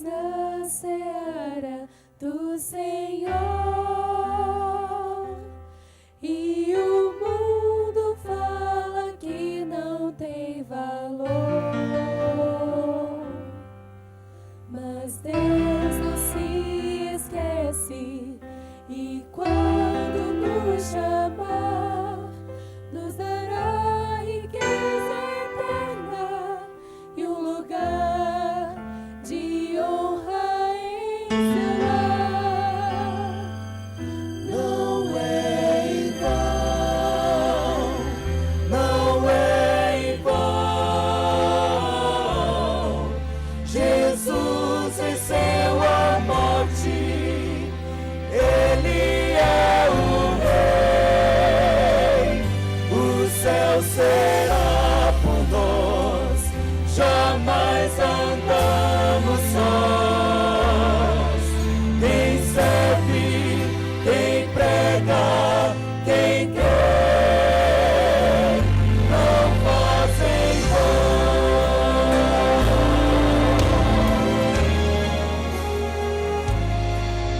na seara do Senhor, e o mundo fala que não tem valor, mas Deus não se esquece, e quando nos chamar, nos dará riqueza eterna e um lugar de honra em seu lar. Não é em vão, não é em vão. Jesus venceu a morte, Ele é o Rei. O céu será por nós, jamais andamos sós. Quem serve, quem prega, quem quer, não faz em vão.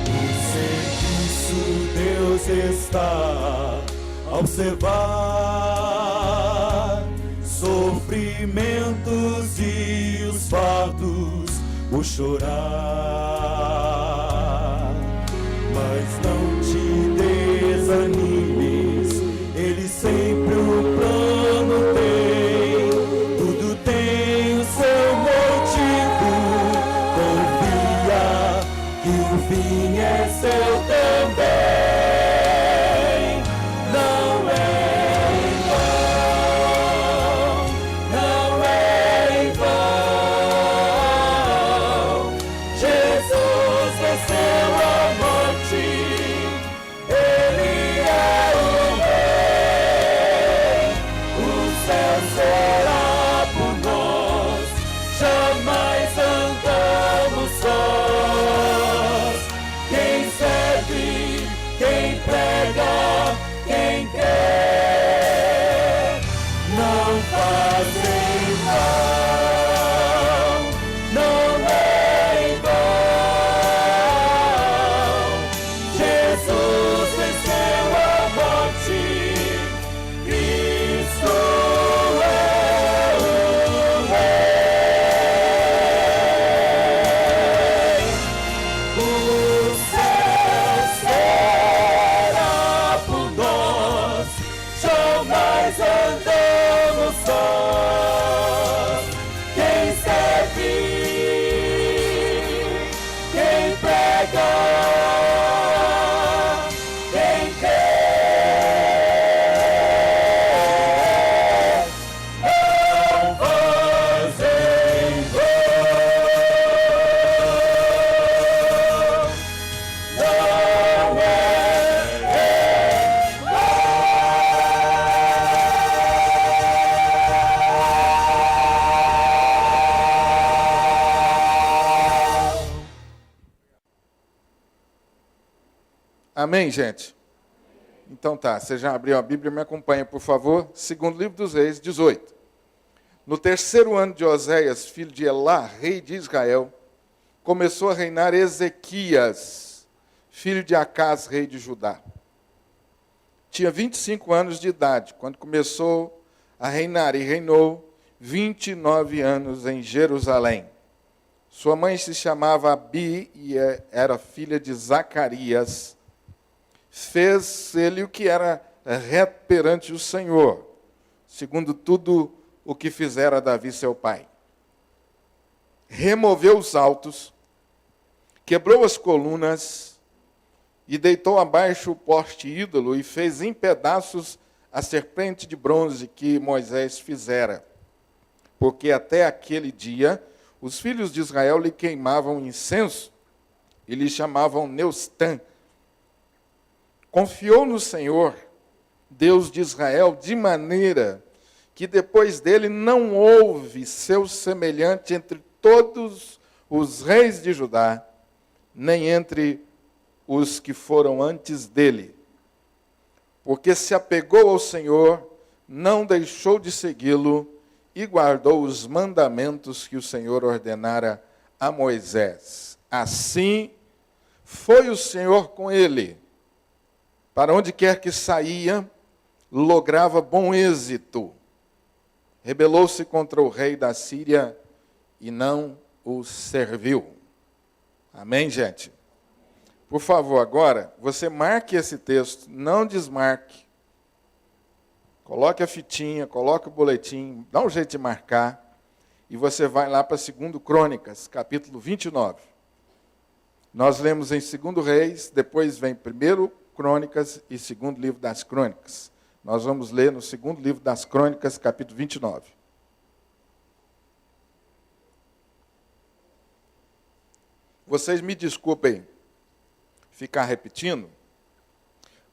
No serviço Deus está a observar sofrimentos e os fardos, o chorar. Mas não te desanimes, Ele sempre um plano tem, tudo tem o seu motivo. Confia que o fim é seu também. Não é em vão, não é em vão. Jesus venceu a morte, Ele é o Rei. O céu será por nós, jamais andamos sós. Quem serve, quem prega, quem quer, não faz em vão, não é em vão. Jesus venceu a morte, Cristo é o Rei. O céu será por nós, jamais andamos sós. Quem serve, quem prega, quem quer, não faz em vão. Não é Amém, gente? Então tá, você já abriu a Bíblia, me acompanha, por favor. Segundo livro dos Reis, 18. No terceiro ano de Oséias, filho de Elá, rei de Israel, começou a reinar Ezequias, filho de Acás, rei de Judá. Tinha 25 anos de idade, quando começou a reinar, e reinou 29 anos em Jerusalém. Sua mãe se chamava Abi e era filha de Zacarias. Fez ele o que era reto perante o Senhor, segundo tudo o que fizera Davi seu pai. Removeu os altos, quebrou as colunas e deitou abaixo o poste ídolo e fez em pedaços a serpente de bronze que Moisés fizera. Porque até aquele dia os filhos de Israel lhe queimavam incenso e lhe chamavam Neustã. Confiou no Senhor, Deus de Israel, de maneira que depois dele não houve seu semelhante entre todos os reis de Judá, nem entre os que foram antes dele. Porque se apegou ao Senhor, não deixou de segui-lo e guardou os mandamentos que o Senhor ordenara a Moisés: assim foi o Senhor com ele. Para onde quer que saía, lograva bom êxito. Rebelou-se contra o rei da Síria e não o serviu. Amém, gente? Por favor, agora, você marque esse texto, não desmarque. Coloque a fitinha, coloque o boletim, dá um jeito de marcar, e você vai lá para 2 Crônicas, capítulo 29. Nós lemos em 2 Reis, depois vem 1 Crônicas e 2 livro das Crônicas. Nós vamos ler no 2 livro das Crônicas, capítulo 29. Vocês me desculpem ficar repetindo,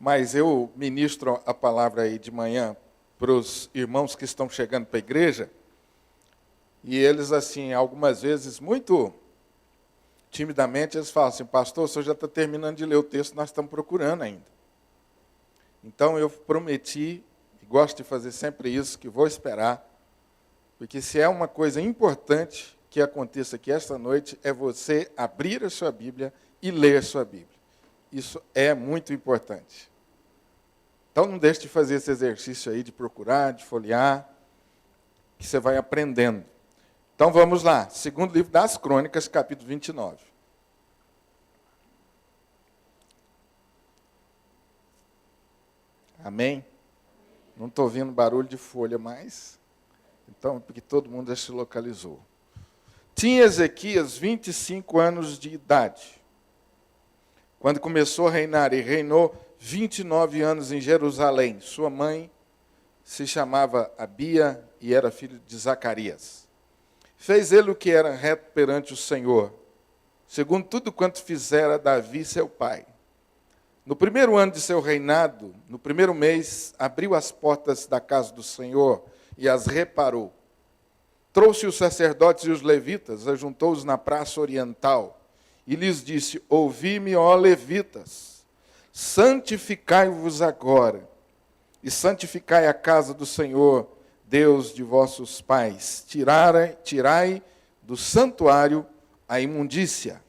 mas eu ministro a palavra aí de manhã para os irmãos que estão chegando para a igreja, e eles, assim, algumas vezes, muito timidamente, eles falam assim: pastor, o senhor já está terminando de ler o texto, nós estamos procurando ainda. Então, eu prometi, e gosto de fazer sempre isso, que vou esperar, porque se é uma coisa importante que aconteça aqui esta noite, é você abrir a sua Bíblia e ler a sua Bíblia. Isso é muito importante. Então, não deixe de fazer esse exercício aí, de procurar, de folhear, que você vai aprendendo. Então, vamos lá. 2º livro das Crônicas, capítulo 29. Amém? Não estou ouvindo barulho de folha mais. Então, porque todo mundo já se localizou. Tinha Ezequias 25 anos de idade, quando começou a reinar, e reinou 29 anos em Jerusalém. Sua mãe se chamava Abia e era filho de Zacarias. Fez ele o que era reto perante o Senhor, segundo tudo quanto fizera Davi, seu pai. No primeiro ano de seu reinado, no primeiro mês, abriu as portas da casa do Senhor e as reparou. Trouxe os sacerdotes e os levitas, ajuntou-os na praça oriental, e lhes disse: ouvi-me, ó levitas, santificai-vos agora, e santificai a casa do Senhor, Deus de vossos pais. Tirai do santuário a imundícia.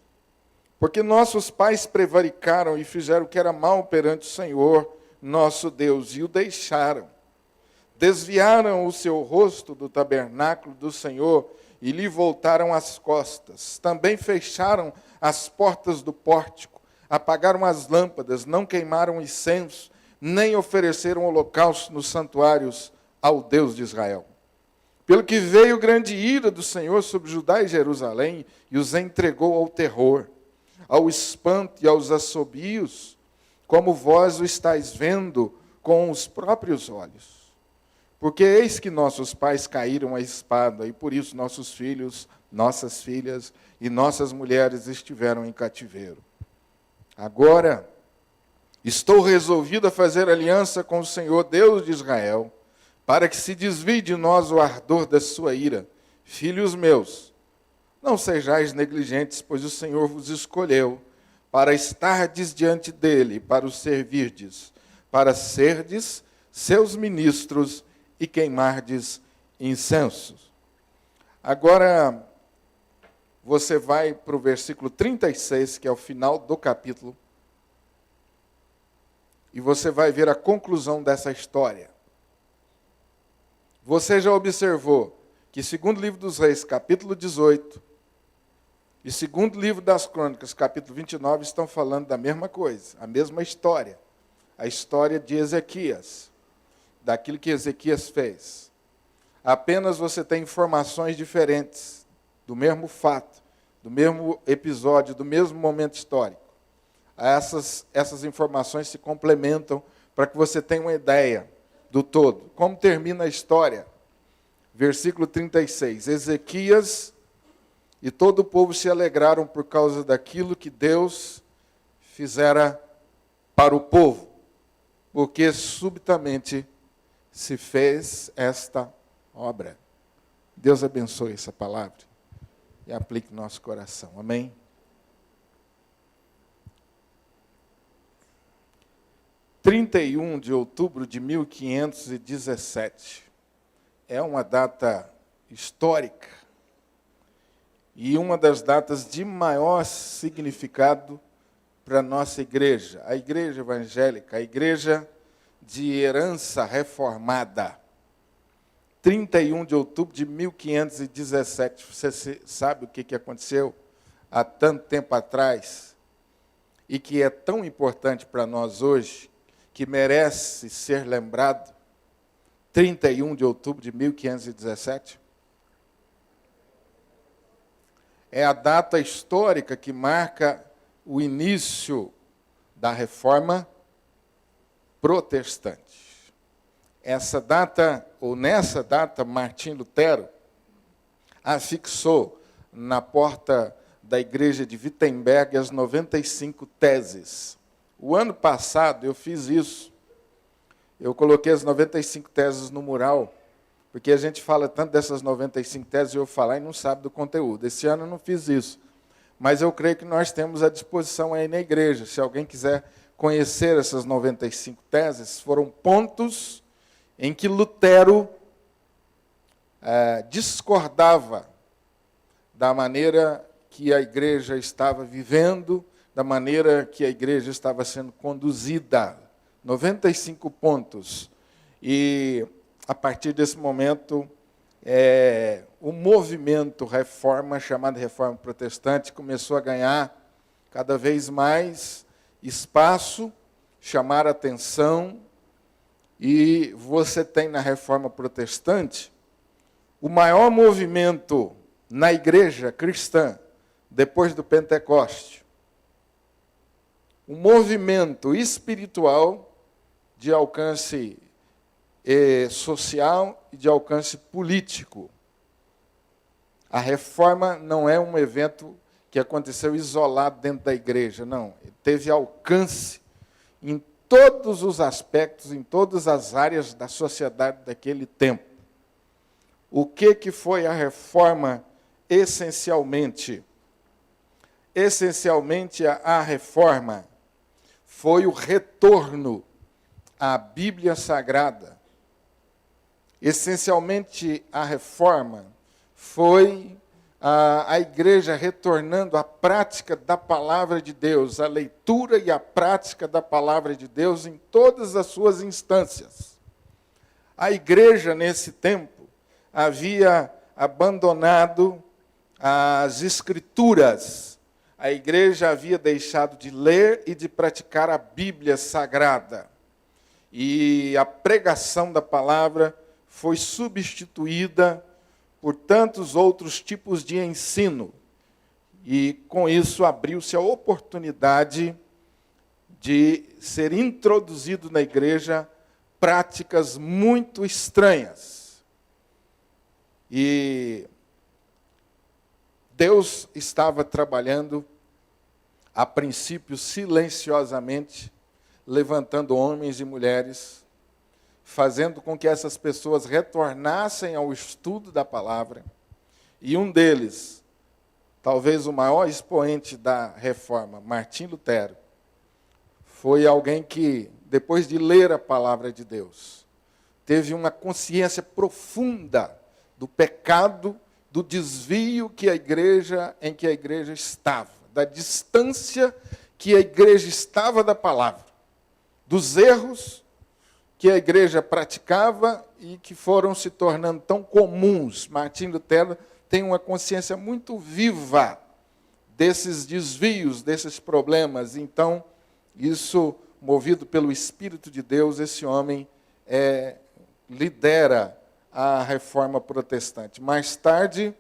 Porque nossos pais prevaricaram e fizeram o que era mal perante o Senhor, nosso Deus, e o deixaram. Desviaram o seu rosto do tabernáculo do Senhor e lhe voltaram as costas. Também fecharam as portas do pórtico, apagaram as lâmpadas, não queimaram incenso, nem ofereceram holocausto nos santuários ao Deus de Israel. Pelo que veio grande ira do Senhor sobre Judá e Jerusalém, e os entregou ao terror, ao espanto e aos assobios, como vós o estáis vendo com os próprios olhos. Porque eis que nossos pais caíram à espada, e por isso nossos filhos, nossas filhas e nossas mulheres estiveram em cativeiro. Agora, estou resolvido a fazer aliança com o Senhor, Deus de Israel, para que se desvie de nós o ardor da sua ira. Filhos meus, não sejais negligentes, pois o Senhor vos escolheu para estardes diante dele, para o servirdes, para serdes seus ministros e queimardes incensos. Agora, você vai para o versículo 36, que é o final do capítulo, e você vai ver a conclusão dessa história. Você já observou que 2º livro dos Reis, capítulo 18, e 2º livro das Crônicas, capítulo 29, estão falando da mesma coisa, a mesma história. A história de Ezequias, daquilo que Ezequias fez. Apenas você tem informações diferentes do mesmo fato, do mesmo episódio, do mesmo momento histórico. Essas informações se complementam para que você tenha uma ideia do todo. Como termina a história? Versículo 36. Ezequias e todo o povo se alegraram por causa daquilo que Deus fizera para o povo, porque subitamente se fez esta obra. Deus abençoe essa palavra e aplique no nosso coração. Amém? Dia 31 de outubro de 1517. É uma data histórica. e uma das datas de maior significado para a nossa igreja, a igreja evangélica, a igreja de herança reformada. 31 de outubro de 1517. Você sabe o que aconteceu há tanto tempo atrás e que é tão importante para nós hoje, que merece ser lembrado? 31 de outubro de 1517. É a data histórica que marca o início da Reforma Protestante. Essa data, ou nessa data, Martim Lutero afixou na porta da igreja de Wittenberg as 95 teses. O ano passado eu fiz isso. Eu coloquei as 95 teses no mural, porque a gente fala tanto dessas 95 teses, eu falar e não sabe do conteúdo. Esse ano eu não fiz isso. Mas eu creio que nós temos à disposição aí na igreja. Se alguém quiser conhecer essas 95 teses, foram pontos em que Lutero discordava da maneira que a igreja estava vivendo, da maneira que a igreja estava sendo conduzida. 95 pontos. E, a partir desse momento, o movimento reforma, chamado Reforma Protestante, começou a ganhar cada vez mais espaço, chamar atenção. E você tem na Reforma Protestante o maior movimento na igreja cristã depois do Pentecoste. Um movimento espiritual de alcance social e de alcance político. A reforma não é um evento que aconteceu isolado dentro da igreja, não. Teve alcance em todos os aspectos, em todas as áreas da sociedade daquele tempo. O que foi a reforma essencialmente? Essencialmente, a reforma foi o retorno à Bíblia Sagrada. Essencialmente, a reforma foi a igreja retornando à prática da palavra de Deus, a leitura e a prática da palavra de Deus em todas as suas instâncias. A igreja, nesse tempo, havia abandonado as Escrituras. A igreja havia deixado de ler e de praticar a Bíblia Sagrada. E a pregação da palavra foi substituída por tantos outros tipos de ensino. E, com isso, abriu-se a oportunidade de ser introduzido na igreja práticas muito estranhas. E Deus estava trabalhando, a princípio, silenciosamente, levantando homens e mulheres, fazendo com que essas pessoas retornassem ao estudo da palavra. E um deles, talvez o maior expoente da reforma, Martim Lutero, foi alguém que, depois de ler a palavra de Deus, teve uma consciência profunda do pecado, do desvio em que a igreja estava, da distância que a igreja estava da palavra, dos erros que a igreja praticava e que foram se tornando tão comuns. Martim Lutero tem uma consciência muito viva desses desvios, desses problemas. Então, isso, movido pelo Espírito de Deus, esse homem lidera a reforma protestante. Mais tarde,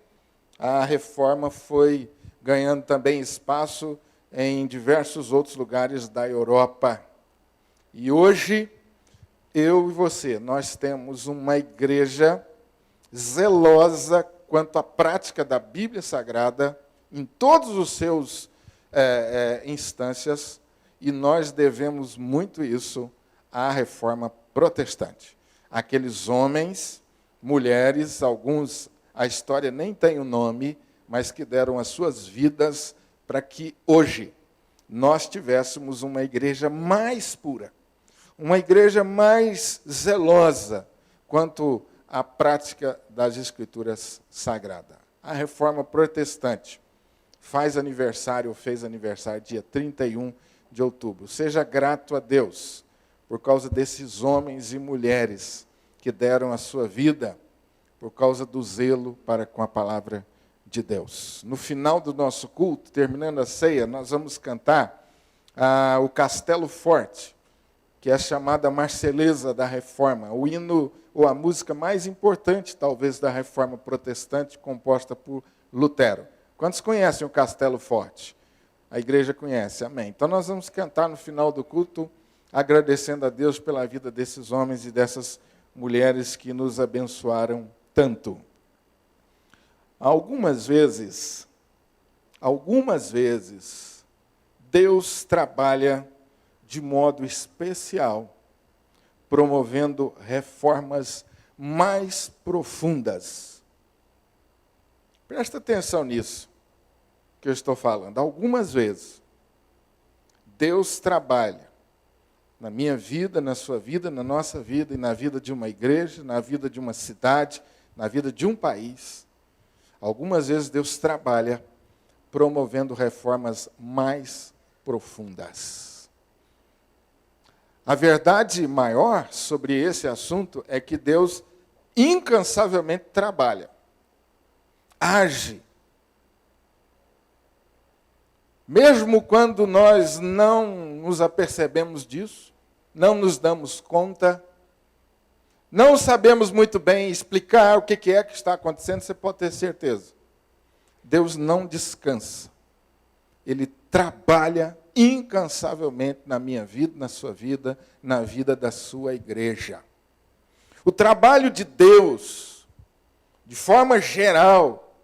a reforma foi ganhando também espaço em diversos outros lugares da Europa. E hoje, eu e você, nós temos uma igreja zelosa quanto à prática da Bíblia Sagrada, em todos os seus instâncias, e nós devemos muito isso à reforma protestante. Aqueles homens, mulheres, alguns, a história nem tem o nome, mas que deram as suas vidas para que hoje nós tivéssemos uma igreja mais pura, uma igreja mais zelosa quanto à prática das Escrituras Sagradas. a Reforma Protestante faz aniversário, ou fez aniversário, dia 31 de outubro. Seja grato a Deus por causa desses homens e mulheres que deram a sua vida por causa do zelo para com a palavra de Deus. No final do nosso culto, terminando a ceia, nós vamos cantar o Castelo Forte, que é chamada Marselhesa da Reforma, o hino ou a música mais importante, talvez, da Reforma Protestante, composta por Lutero. Quantos conhecem o Castelo Forte? A igreja conhece, amém. Então nós vamos cantar no final do culto, agradecendo a Deus pela vida desses homens e dessas mulheres que nos abençoaram tanto. Algumas vezes, Deus trabalha de modo especial, promovendo reformas mais profundas. Presta atenção nisso que eu estou falando. Algumas vezes, Deus trabalha na minha vida, na sua vida, na nossa vida e na vida de uma igreja, na vida de uma cidade, na vida de um país. Algumas vezes Deus trabalha promovendo reformas mais profundas. A verdade maior sobre esse assunto é que Deus incansavelmente trabalha, age. Mesmo quando nós não nos apercebemos disso, não nos damos conta, não sabemos muito bem explicar o que é que está acontecendo, você pode ter certeza. Deus não descansa. Ele trabalha incansavelmente na minha vida, na sua vida, na vida da sua igreja. O trabalho de Deus, de forma geral,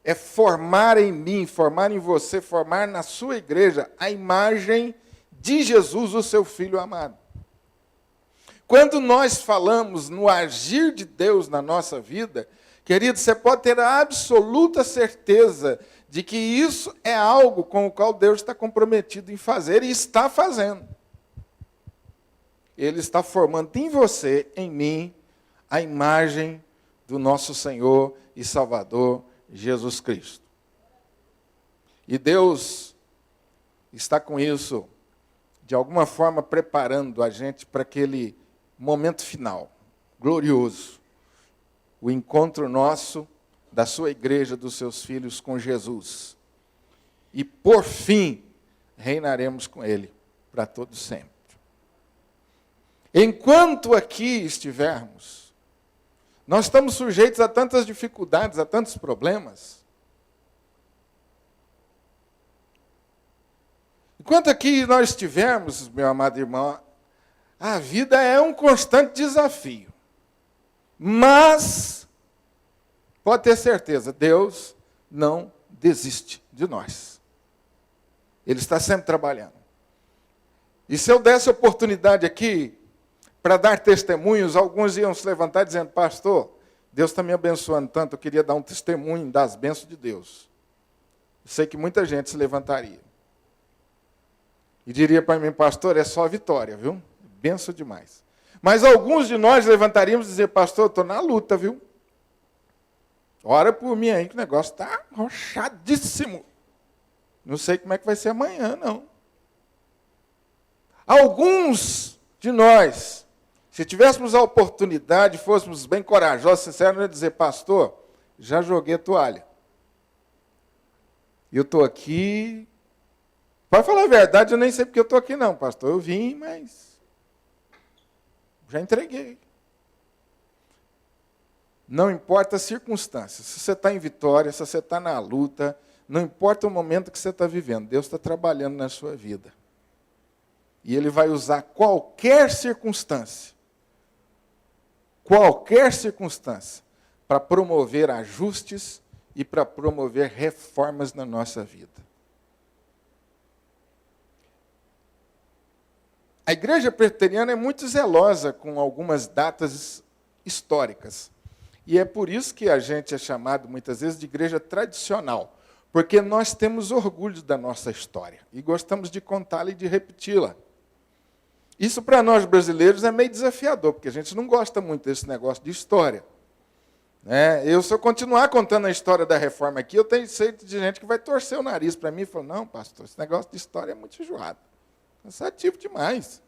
é formar em mim, formar em você, formar na sua igreja a imagem de Jesus, o seu Filho amado. Quando nós falamos no agir de Deus na nossa vida, querido, você pode ter a absoluta certeza de que isso é algo com o qual Deus está comprometido em fazer e está fazendo. Ele está formando em você, em mim, a imagem do nosso Senhor e Salvador Jesus Cristo. E Deus está com isso, de alguma forma, preparando a gente para aquele momento final, glorioso, o encontro nosso, da sua igreja, dos seus filhos com Jesus. E, por fim, reinaremos com Ele para todo sempre. Enquanto aqui estivermos, nós estamos sujeitos a tantas dificuldades, a tantos problemas. Enquanto aqui nós estivermos, meu amado irmão, a vida é um constante desafio. Mas, pode ter certeza, Deus não desiste de nós. Ele está sempre trabalhando. E se eu desse oportunidade aqui para dar testemunhos, alguns iam se levantar dizendo, pastor, Deus está me abençoando tanto, eu queria dar um testemunho das bênçãos de Deus. Eu sei que muita gente se levantaria. E diria para mim, pastor, é só vitória, viu? Benção demais. Mas alguns de nós levantaríamos e dizer, pastor, eu estou na luta, viu? Ora por mim aí, que o negócio está rochadíssimo. Não sei como é que vai ser amanhã, não. Alguns de nós, se tivéssemos a oportunidade, fôssemos bem corajosos, sinceros, ia dizer, pastor, já joguei a toalha. Eu estou aqui. Para falar a verdade, eu nem sei porque eu estou aqui, não, pastor. Eu vim, mas já entreguei. Não importa as circunstâncias. Se você está em vitória, se você está na luta, não importa o momento que você está vivendo, Deus está trabalhando na sua vida. E Ele vai usar qualquer circunstância, para promover ajustes e para promover reformas na nossa vida. A igreja presbiteriana é muito zelosa com algumas datas históricas. E é por isso que a gente é chamado, muitas vezes, de igreja tradicional. Porque nós temos orgulho da nossa história. E gostamos de contá-la e de repeti-la. Isso, para nós brasileiros, é meio desafiador, porque a gente não gosta muito desse negócio de história. Se eu continuar contando a história da reforma aqui, eu tenho certeza de gente que vai torcer o nariz para mim e falar, não, pastor, esse negócio de história é muito enjoado. Cansativo demais.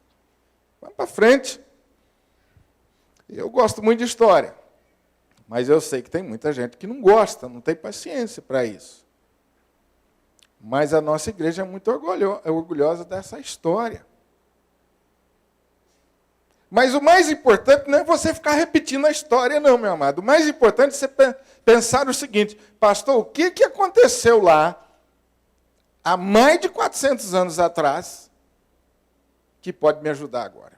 Vamos para frente. Eu gosto muito de história, mas eu sei que tem muita gente que não gosta, não tem paciência para isso. Mas a nossa igreja é muito orgulhosa dessa história. Mas o mais importante não é você ficar repetindo a história, não, meu amado. O mais importante é você pensar o seguinte, pastor, o que aconteceu lá há mais de 400 anos atrás que pode me ajudar agora?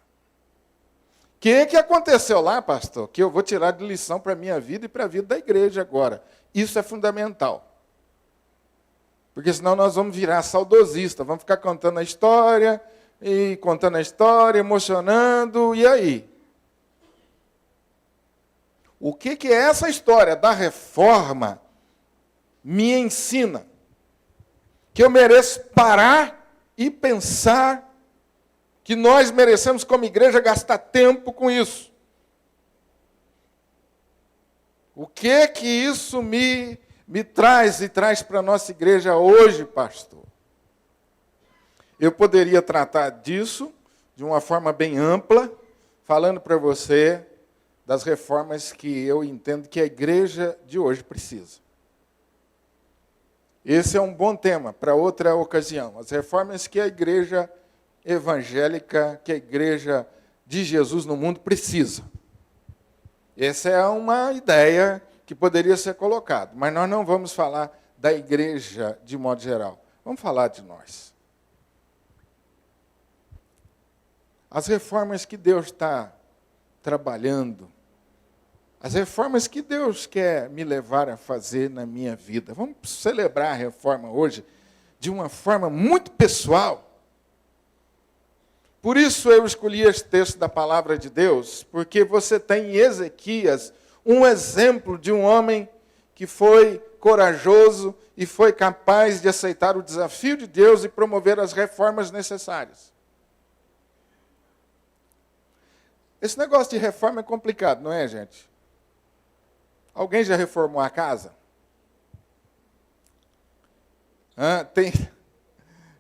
O que aconteceu lá, pastor, que eu vou tirar de lição para a minha vida e para a vida da igreja agora? Isso é fundamental. Porque senão nós vamos virar saudosistas, vamos ficar contando a história, emocionando, e aí? O que é essa história da reforma me ensina? Que eu mereço parar e pensar que nós merecemos, como igreja, gastar tempo com isso. O que isso me traz e traz para a nossa igreja hoje, pastor? Eu poderia tratar disso de uma forma bem ampla, falando para você das reformas que eu entendo que a igreja de hoje precisa. Esse é um bom tema para outra ocasião. As reformas que a igreja evangélica, que a igreja de Jesus no mundo precisa. Essa é uma ideia que poderia ser colocada, mas nós não vamos falar da igreja de modo geral. Vamos falar de nós. As reformas que Deus está trabalhando, as reformas que Deus quer me levar a fazer na minha vida. Vamos celebrar a reforma hoje de uma forma muito pessoal. Por isso eu escolhi esse texto da palavra de Deus, porque você tem em Ezequias um exemplo de um homem que foi corajoso e foi capaz de aceitar o desafio de Deus e promover as reformas necessárias. Esse negócio de reforma é complicado, não é, gente? Alguém já reformou a casa?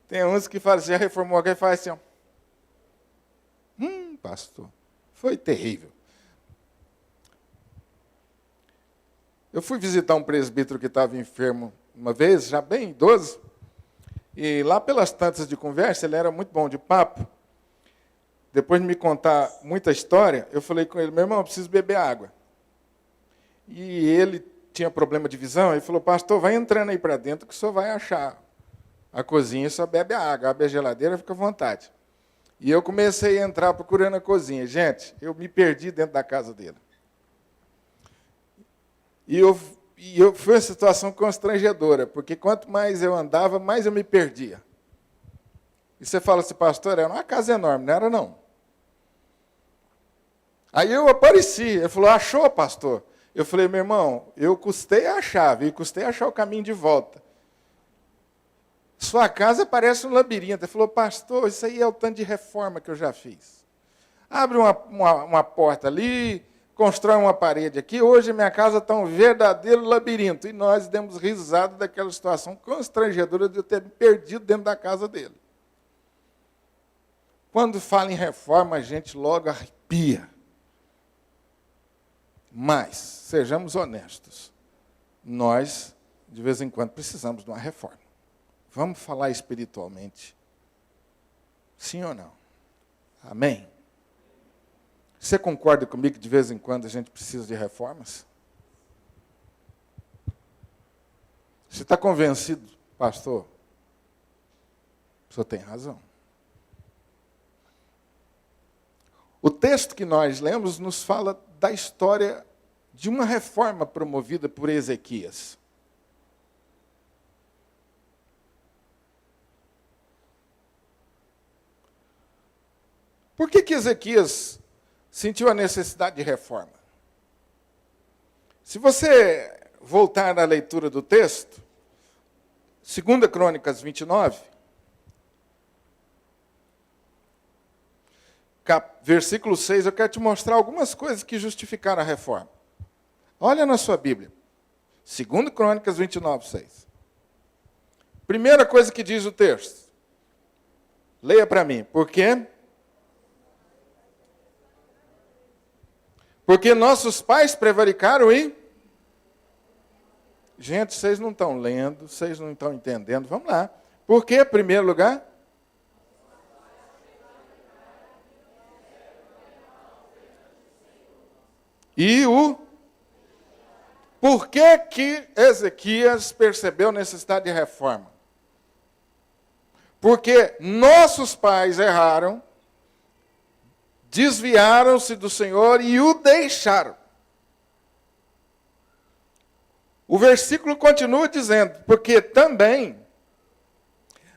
Tem uns que falam, já reformou alguém e faz assim, ó. Pastor, foi terrível. Eu fui visitar um presbítero que estava enfermo uma vez, já bem idoso, e lá pelas tantas de conversa, ele era muito bom de papo. Depois de me contar muita história, eu falei com ele, meu irmão, eu preciso beber água. E ele tinha problema de visão, ele falou, pastor, vai entrando aí para dentro que o senhor vai achar a cozinha, só bebe a água, abre a geladeira, fica à vontade. E eu comecei a entrar procurando a cozinha. Gente, eu me perdi dentro da casa dele. E foi uma situação constrangedora, porque quanto mais eu andava, mais eu me perdia. E você fala assim, pastor, era uma casa enorme, não era não. Aí eu apareci, ele falou, achou, pastor? Eu falei, meu irmão, eu custei a achar, viu? Custei a achar o caminho de volta. Sua casa parece um labirinto. Ele falou, pastor, isso aí é o tanto de reforma que eu já fiz. Abre uma porta ali, constrói uma parede aqui. Hoje minha casa está um verdadeiro labirinto. E nós demos risada daquela situação constrangedora de eu ter me perdido dentro da casa dele. Quando fala em reforma, a gente logo arrepia. Mas, sejamos honestos, nós, de vez em quando, precisamos de uma reforma. Vamos falar espiritualmente? Sim ou não? Amém? Você concorda comigo que de vez em quando a gente precisa de reformas? Você está convencido, pastor? O senhor tem razão. O texto que nós lemos nos fala da história de uma reforma promovida por Ezequias. Por que Ezequias sentiu a necessidade de reforma? Se você voltar à leitura do texto, 2 Crônicas 29, versículo 6, eu quero te mostrar algumas coisas que justificaram a reforma. Olha na sua Bíblia. 2 Crônicas 29, 6. Primeira coisa que diz o texto. Leia para mim. Por quê? Porque nossos pais prevaricaram e... Gente, vocês não estão lendo, vocês não estão entendendo. Vamos lá. Por quê, em primeiro lugar? E o... Por que que Ezequias percebeu a necessidade de reforma? Porque nossos pais erraram, desviaram-se do Senhor e o deixaram. O versículo continua dizendo, porque também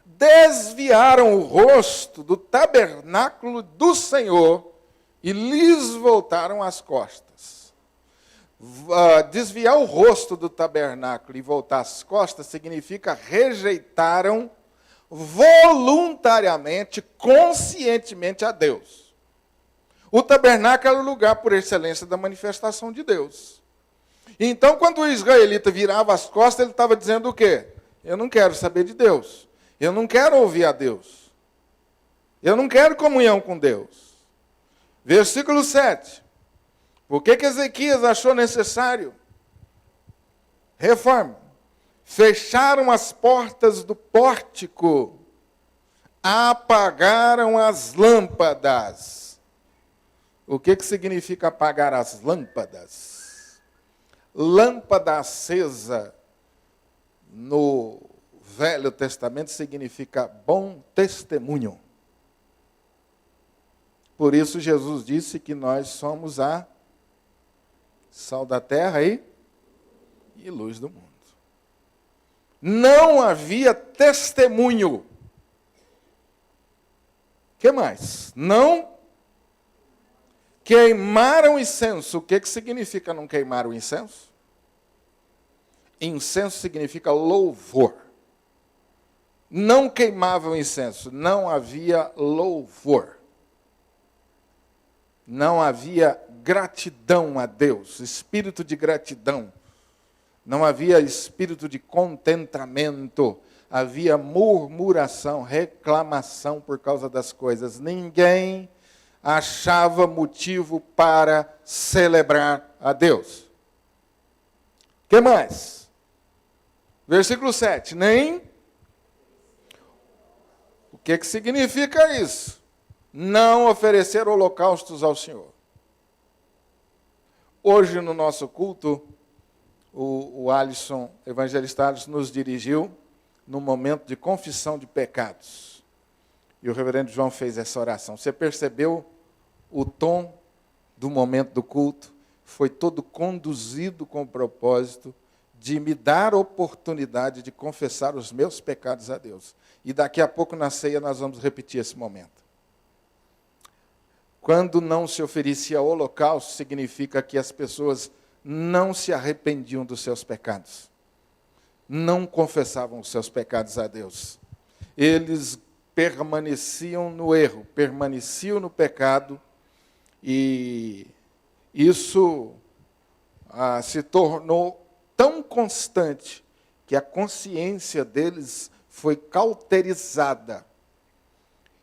desviaram o rosto do tabernáculo do Senhor e lhes voltaram as costas. Desviar o rosto do tabernáculo e voltar as costas significa rejeitaram voluntariamente, conscientemente a Deus. O tabernáculo era o lugar por excelência da manifestação de Deus. Então, quando o israelita virava as costas, ele estava dizendo o quê? Eu não quero saber de Deus. Eu não quero ouvir a Deus. Eu não quero comunhão com Deus. Versículo 7. Por que que Ezequias achou necessário reforma? Fecharam as portas do pórtico, apagaram as lâmpadas. O que que significa apagar as lâmpadas? Lâmpada acesa no Velho Testamento significa bom testemunho. Por isso Jesus disse que nós somos a sal da terra e luz do mundo. Não havia testemunho. O que mais? Não queimaram incenso. O que significa não queimar o incenso? Incenso significa louvor. Não queimavam incenso. Não havia louvor. Não havia gratidão a Deus, espírito de gratidão. Não havia espírito de contentamento. Havia murmuração, reclamação por causa das coisas. Ninguém achava motivo para celebrar a Deus. O que mais? Versículo 7. Nem... O que significa isso? Não oferecer holocaustos ao Senhor. Hoje, no nosso culto, o Alisson, evangelista Alisson, nos dirigiu no momento de confissão de pecados. E o reverendo João fez essa oração. Você percebeu o tom do momento do culto? Foi todo conduzido com o propósito de me dar a oportunidade de confessar os meus pecados a Deus. E daqui a pouco, na ceia, nós vamos repetir esse momento. Quando não se oferecia holocausto, significa que as pessoas não se arrependiam dos seus pecados. Não confessavam os seus pecados a Deus. Eles permaneciam no erro, permaneciam no pecado, e isso se tornou tão constante que a consciência deles foi cauterizada.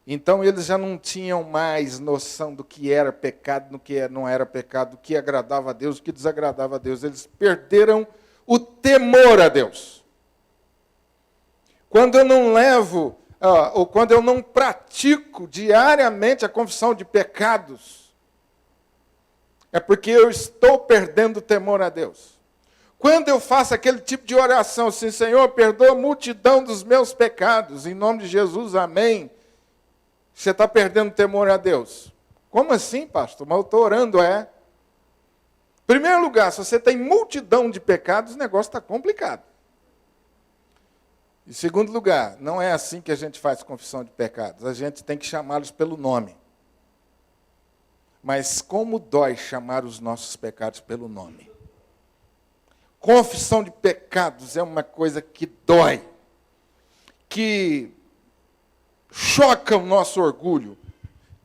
Então, eles já não tinham mais noção do que era pecado, do que não era pecado, do que agradava a Deus, do que desagradava a Deus. Eles perderam o temor a Deus. Quando eu não levo, ou quando eu não pratico diariamente a confissão de pecados, é porque eu estou perdendo o temor a Deus. Quando eu faço aquele tipo de oração, assim, Senhor, perdoa a multidão dos meus pecados, em nome de Jesus, amém. Você está perdendo temor a Deus. Como assim, pastor? Mas eu estou orando, Em primeiro lugar, se você tem multidão de pecados, o negócio está complicado. Em segundo lugar, não é assim que a gente faz confissão de pecados. A gente tem que chamá-los pelo nome. Mas como dói chamar os nossos pecados pelo nome. Confissão de pecados é uma coisa que dói. Que choca o nosso orgulho,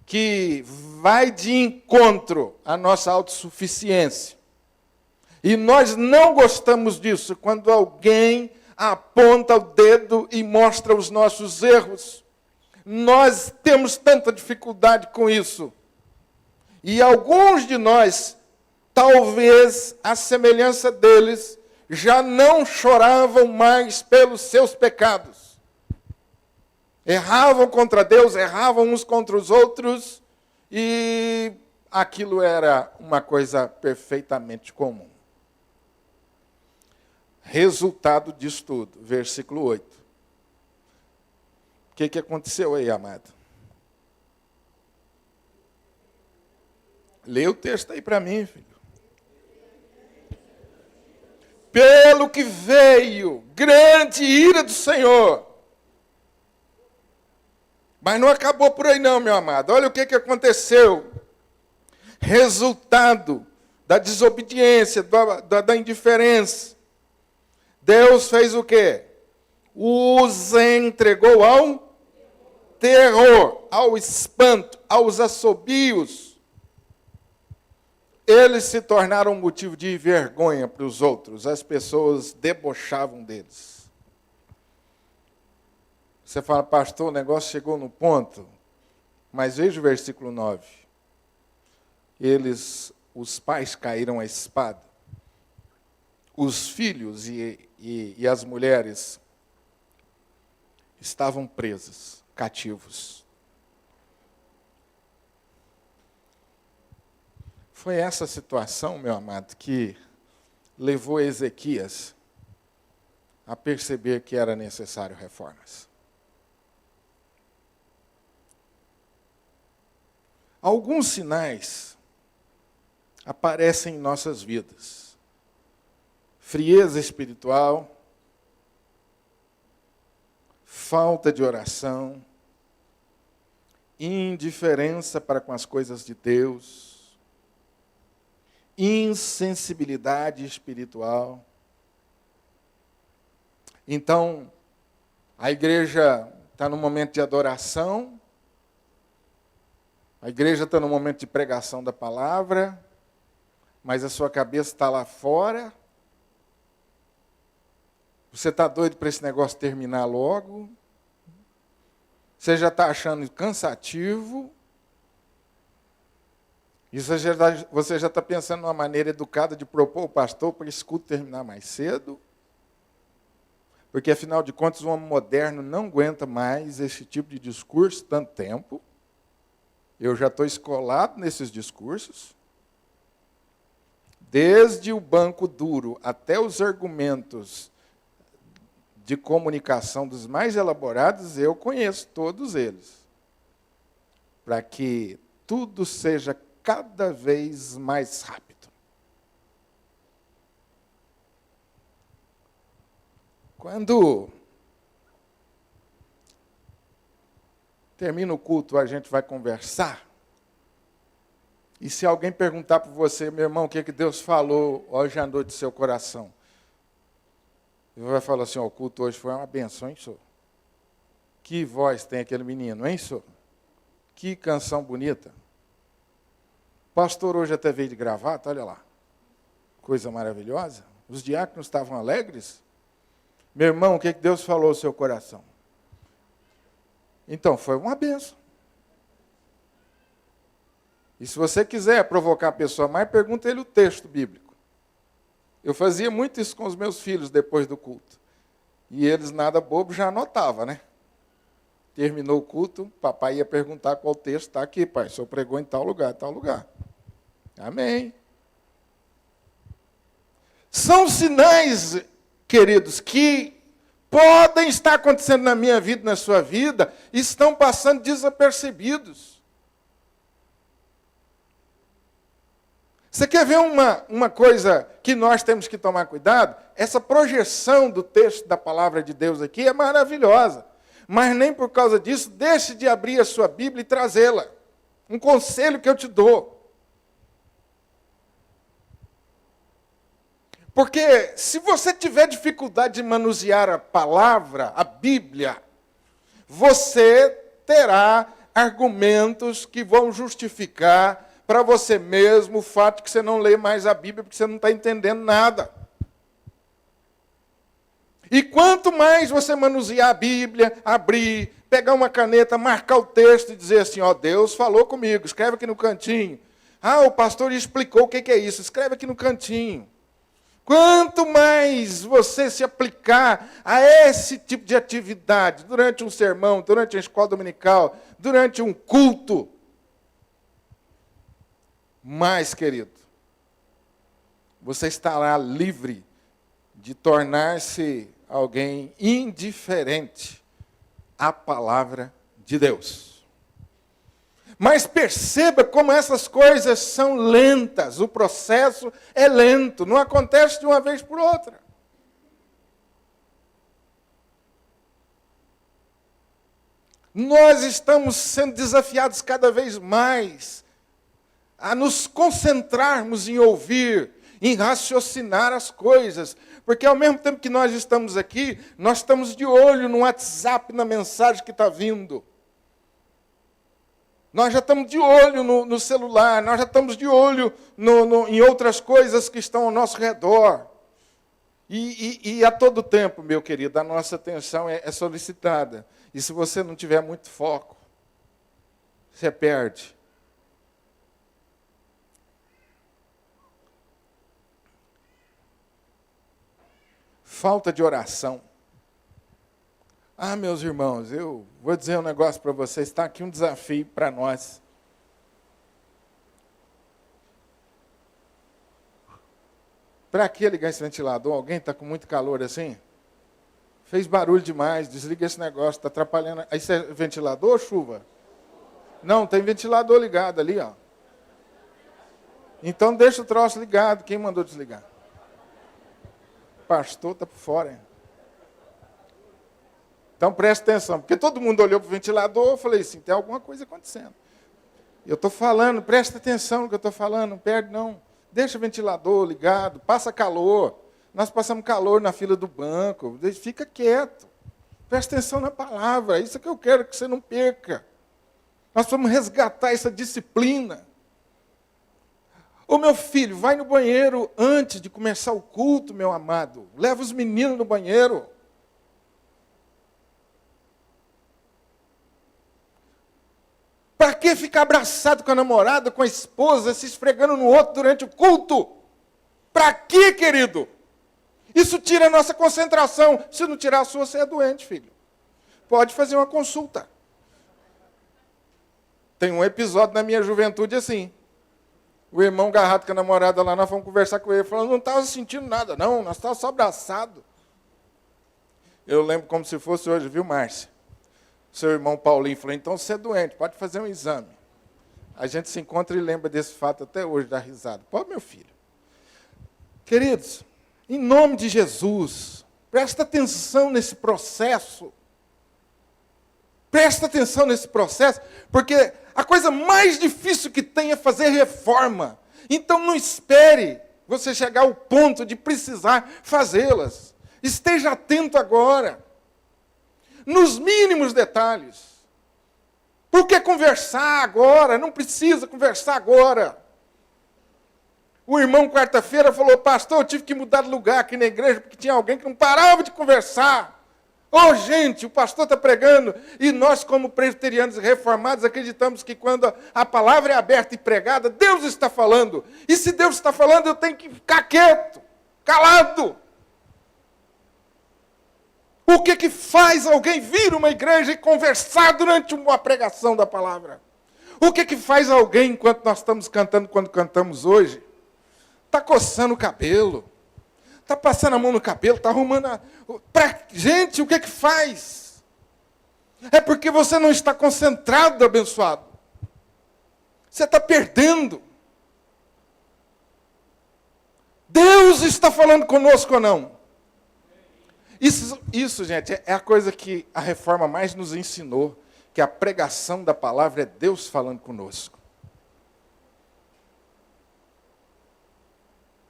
que vai de encontro à nossa autossuficiência. E nós não gostamos disso, quando alguém aponta o dedo e mostra os nossos erros. Nós temos tanta dificuldade com isso. E alguns de nós, talvez, à semelhança deles, já não choravam mais pelos seus pecados. Erravam contra Deus, erravam uns contra os outros, e aquilo era uma coisa perfeitamente comum. Resultado disso tudo, versículo 8. O que aconteceu aí, amado? Lê o texto aí para mim, filho. Pelo que veio grande ira do Senhor. Mas não acabou por aí não, meu amado. Olha o que aconteceu. Resultado da desobediência, da indiferença. Deus fez o quê? Os entregou ao terror, ao espanto, aos assobios. Eles se tornaram motivo de vergonha para os outros. As pessoas debochavam deles. Você fala, pastor, o negócio chegou no ponto. Mas veja o versículo 9. Os pais caíram à espada. Os filhos e as mulheres estavam presos, cativos. Foi essa situação, meu amado, que levou Ezequias a perceber que era necessário reformas. Alguns sinais aparecem em nossas vidas. Frieza espiritual, falta de oração, indiferença para com as coisas de Deus, insensibilidade espiritual. Então, a igreja está no momento de adoração, a igreja está no momento de pregação da palavra, mas a sua cabeça está lá fora. Você está doido para esse negócio terminar logo? Você já está achando cansativo? E você já está pensando numa maneira educada de propor o pastor para esse culto terminar mais cedo? Porque, afinal de contas, o homem moderno não aguenta mais esse tipo de discurso tanto tempo. Eu já estou escolado nesses discursos. Desde o banco duro até os argumentos de comunicação dos mais elaborados, eu conheço todos eles. Para que tudo seja cada vez mais rápido. Quando termina o culto, a gente vai conversar. E se alguém perguntar para você, meu irmão, o que Deus falou hoje à noite no seu coração? Ele vai falar assim, o culto hoje foi uma benção, hein, senhor? Que voz tem aquele menino, hein, senhor? Que canção bonita. O pastor hoje até veio de gravata, olha lá. Coisa maravilhosa. Os diáconos estavam alegres. Meu irmão, o que Deus falou ao seu coração? Então, foi uma benção. E se você quiser provocar a pessoa mais, pergunta ele o texto bíblico. Eu fazia muito isso com os meus filhos depois do culto. E eles, nada bobo, já anotavam, né? Terminou o culto, papai ia perguntar qual texto está aqui, pai. O senhor pregou em tal lugar, tal lugar. Amém. São sinais, queridos, que podem estar acontecendo na minha vida, na sua vida, e estão passando desapercebidos. Você quer ver uma coisa que nós temos que tomar cuidado? Essa projeção do texto da palavra de Deus aqui é maravilhosa. Mas nem por causa disso, deixe de abrir a sua Bíblia e trazê-la. Um conselho que eu te dou. Porque se você tiver dificuldade de manusear a palavra, a Bíblia, você terá argumentos que vão justificar para você mesmo o fato de que você não lê mais a Bíblia porque você não está entendendo nada. E quanto mais você manusear a Bíblia, abrir, pegar uma caneta, marcar o texto e dizer assim, ó, Deus falou comigo, escreve aqui no cantinho. Ah, o pastor explicou o que é isso, escreve aqui no cantinho. Quanto mais você se aplicar a esse tipo de atividade, durante um sermão, durante a escola dominical, durante um culto, mais, querido, você estará livre de tornar-se alguém indiferente à palavra de Deus. Mas perceba como essas coisas são lentas, o processo é lento, não acontece de uma vez por outra. Nós estamos sendo desafiados cada vez mais a nos concentrarmos em ouvir, em raciocinar as coisas. Porque ao mesmo tempo que nós estamos aqui, nós estamos de olho no WhatsApp, na mensagem que está vindo. Nós já estamos de olho no celular, nós já estamos de olho em outras coisas que estão ao nosso redor. E a todo tempo, meu querido, a nossa atenção é solicitada. E se você não tiver muito foco, você perde. Falta de oração. Ah, meus irmãos, eu vou dizer um negócio para vocês, está aqui um desafio para nós. Para que ligar esse ventilador? Alguém está com muito calor assim? Fez barulho demais, desliga esse negócio, está atrapalhando. Isso é ventilador ou chuva? Não, tem ventilador ligado ali, ó. Então deixa o troço ligado, quem mandou desligar? O pastor está por fora, hein? Então preste atenção, porque todo mundo olhou para o ventilador, eu falei assim, tem alguma coisa acontecendo. Eu estou falando, presta atenção no que eu estou falando, não perde não. Deixa o ventilador ligado, passa calor. Nós passamos calor na fila do banco, fica quieto. Presta atenção na palavra, isso é que eu quero que você não perca. Nós vamos resgatar essa disciplina. Ô meu filho, vai no banheiro antes de começar o culto, meu amado. Leva os meninos no banheiro. Para que ficar abraçado com a namorada, com a esposa, se esfregando no outro durante o culto? Para que, querido? Isso tira a nossa concentração. Se não tirar a sua, você é doente, filho. Pode fazer uma consulta. Tem um episódio na minha juventude assim. O irmão agarrado com a namorada lá, nós fomos conversar com ele, falando, não estava sentindo nada, não, nós estávamos só abraçados. Eu lembro como se fosse hoje, viu, Márcia? Seu irmão Paulinho falou, então você é doente, pode fazer um exame. A gente se encontra e lembra desse fato até hoje, dá risada. Pode, meu filho. Queridos, em nome de Jesus, presta atenção nesse processo. Presta atenção nesse processo, porque a coisa mais difícil que tem é fazer reforma. Então não espere você chegar ao ponto de precisar fazê-las. Esteja atento agora. Nos mínimos detalhes. Por que conversar agora? Não precisa conversar agora. O irmão, quarta-feira, falou, pastor, eu tive que mudar de lugar aqui na igreja, porque tinha alguém que não parava de conversar. Ô, gente, o pastor está pregando, e nós, como presbiterianos reformados, acreditamos que quando a palavra é aberta e pregada, Deus está falando. E se Deus está falando, eu tenho que ficar quieto, calado. O que faz alguém vir a uma igreja e conversar durante uma pregação da palavra? O que faz alguém, enquanto nós estamos cantando, quando cantamos hoje, está coçando o cabelo, está passando a mão no cabelo, está arrumando Gente, o que faz? É porque você não está concentrado, abençoado. Você está perdendo. Deus está falando conosco ou não? Isso, gente, é a coisa que a reforma mais nos ensinou, que a pregação da palavra é Deus falando conosco.